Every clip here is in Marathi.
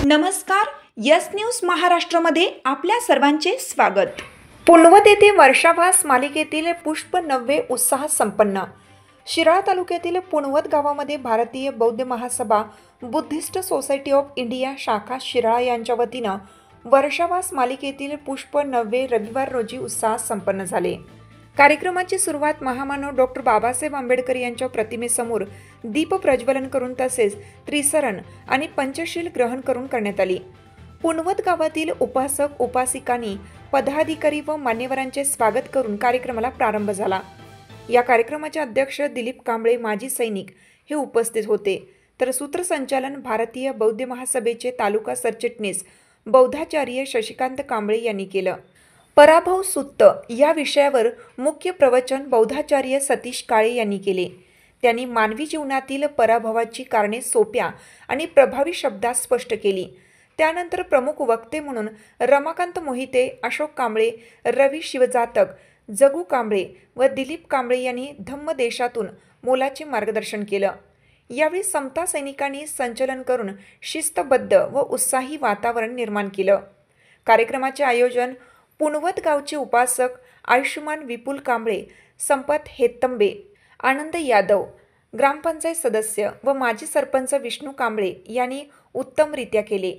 नमस्कार, यस न्यूज महाराष्ट्रामध्ये आपल्या सर्वांचे स्वागत। पुनवत येथे वर्षावास मालिकेतील पुष्प 90 उत्साह संपन्न। शिराळा तालुक्यातील पुनवत गावामध्ये भारतीय बौद्ध महासभा बुद्धिस्ट सोसायटी ऑफ इंडिया शाखा शिराळा यांच्या वतीने वर्षावास मालिकेतील पुष्प 90 रविवार रोजी उत्साह संपन्न झाले। कार्यक्रमाची सुरुवात महामानव डॉक्टर बाबासाहेब आंबेडकर यांच्या प्रतिमेसमोर दीप प्रज्वलन करून तसेच त्रिसरण आणि पंचशील ग्रहण करून करण्यात आली। पुनवत गावातील उपासक उपासिकांनी पदाधिकारी व मान्यवरांचे स्वागत करून कार्यक्रमाला प्रारंभ झाला। या कार्यक्रमाचे अध्यक्ष दिलीप कांबळे माजी सैनिक हे उपस्थित होते, तर सूत्रसंचालन भारतीय बौद्ध महासभेचे तालुका सरचिटणीस बौद्धाचार्य शशिकांत कांबळे यांनी केलं। पराभव सुत्त या विषयावर मुख्य प्रवचन बौद्धाचार्य सतीश काळे यांनी केले। त्यांनी मानवी जीवनातील पराभवाची कारणे सोप्या आणि प्रभावी शब्दात स्पष्ट केली। त्यानंतर प्रमुख वक्ते म्हणून रमाकांत मोहिते, अशोक कांबळे, रवी शिवजातक, जगू कांबळे व दिलीप कांबळे यांनी धम्मदेशातून मोलाचे मार्गदर्शन केलं। यावेळी समता सैनिकांनी संचलन करून शिस्तबद्ध व उत्साही वातावरण निर्माण केलं। कार्यक्रमाचे आयोजन पुनवत गावचे उपासक आयुष्यमान विपुल कांबळे, संपत हेतंबे, आनंद यादव, ग्रामपंचायत सदस्य व माजी सरपंच विष्णू कांबळे यांनी उत्तमरित्या केले।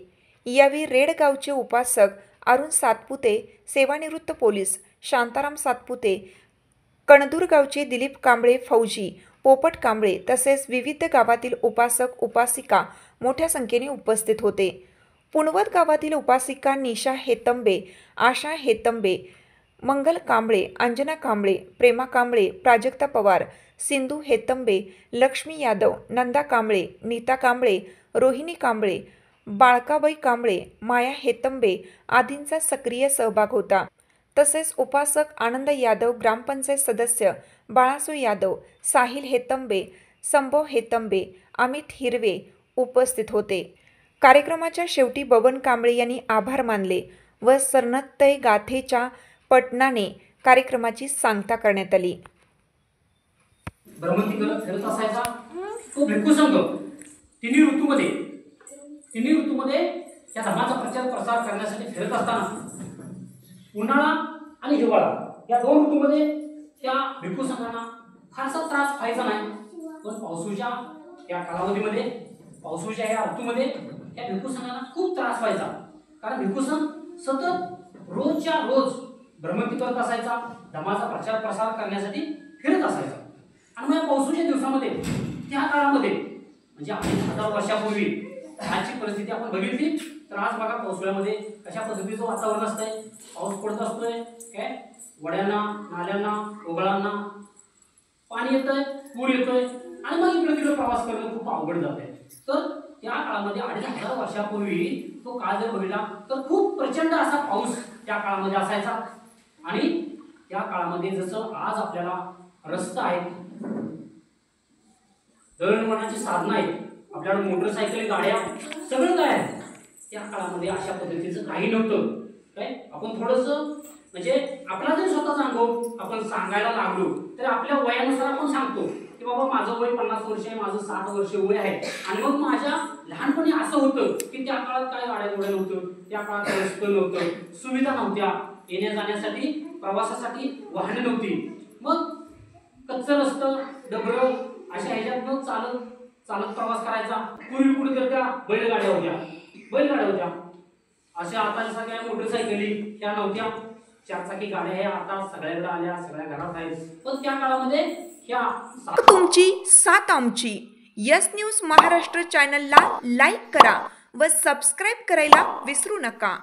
यावेळी रेड गावचे उपासक अरुण सातपुते, सेवानिवृत्त पोलीस शांताराम सातपुते, कणदूर गावचे दिलीप कांबळे फौजी, पोपट कांबळे तसेच विविध गावातील उपासक उपासिका मोठ्या संख्येने उपस्थित होते। पुनवत गावातील उपासिका निशा हेतंबे, आशा हेतंबे, मंगल कांबळे, अंजना कांबळे, प्रेमा कांबळे, प्राजक्ता पवार, सिंधू हेतंबे, लक्ष्मी यादव, नंदा कांबळे, नीता कांबळे, रोहिणी कांबळे, बाळकाबाई कांबळे, माया हेतंबे आदींचा सक्रिय सहभाग होता। तसेच उपासक आनंद यादव, ग्रामपंचायत सदस्य बाळासो यादव, साहिल हेतंबे, संभव हेतंबे, अमित हिरवे उपस्थित होते। कार्यक्रमाच्या शेवटी बबन कांबळे यांनी आभार मानले व सरनत्तय गाथेच्या पठणाने कार्यक्रमाची सांगता करण्यात आली। भ्रमंती करत असायचा तो भिक्खू संघ तिन्ही ऋतूमध्ये त्या धर्माचा प्रचार प्रसार करण्यासाठी फिरत असताना उन्हाळा आणि हिवाळा या दोन ऋतूमध्ये त्या भिक्खू संघांना फारसा त्रास व्हायचा नाही, पण पावसाच्या या कालावधीमध्ये पावसाच्या या ऋतूमध्ये त्या भिक्खू संघांना खूप त्रास व्हायचा, कारण भिक्खू संघ सतत रोजच्या रोज भ्रमंती करत असायचा, धर्माचा प्रचार प्रसार करण्यासाठी फिरत असायचा। आणि मग पावसाच्या दिवसामध्ये त्या काळामध्ये म्हणजे 1000 वर्षापूर्वी आजची परिस्थिती आपण बघितली तर आज बघा पावसाळ्यामध्ये कशा पद्धतीचं वातावरण असतंय, पाऊस पडत असतोय, काय वड्यांना, नाल्यांना, ओघळांना पाणी येतंय, पूर येतोय आणि मग इकडे तिकडे प्रवास करणं खूप अवघड जातंय। तर त्या काळामध्ये 2500 वर्षापूर्वी तो काळ जर बघितला तर खूप प्रचंड असा पाऊस त्या काळामध्ये असायचा। आणि त्या काळामध्ये जसं आज आपल्याला रस्ता आहेत, दळणवळणाची साधनं आहेत, आपल्याला मोटरसायकल, गाड्या सगळं काय आहे, त्या काळामध्ये अशा पद्धतीचं काही नव्हतं। काय आपण थोडंसं म्हणजे आपला जर स्वतःचा अनुभव आपण सांगायला लागलो तर आपल्या वयानुसार आपण सांगतो की बाबा माझं वय 50 वर्ष आहे, माझं 60 वर्ष वय आहे। आणि मग माझ्या लहानपणी असं होतं की त्या काळात काय गाड्या घोड्या नव्हतं, त्या काळात रस्ते नव्हतं, सुविधा नव्हत्या, येण्या जाण्यासाठी प्रवासासाठी वाहने नव्हती, मग कच्चं रस्तं डबरं अशा ह्याच्यातनं चालत प्रवास करायचा। पूर्वी कुठे तर त्या बैलगाड्या होत्या, अशा आता सगळ्या मोटरसायकली त्या नव्हत्या, 4 चाकी गाड्या ह्या आता सगळ्याकडे आल्या, सगळ्या घरात आहेत, पण त्या काळामध्ये ह्या तुमची साथ आमची यस न्यूज महाराष्ट्र चॅनलला लाईक करा व सबस्क्राईब करायला विसरू नका।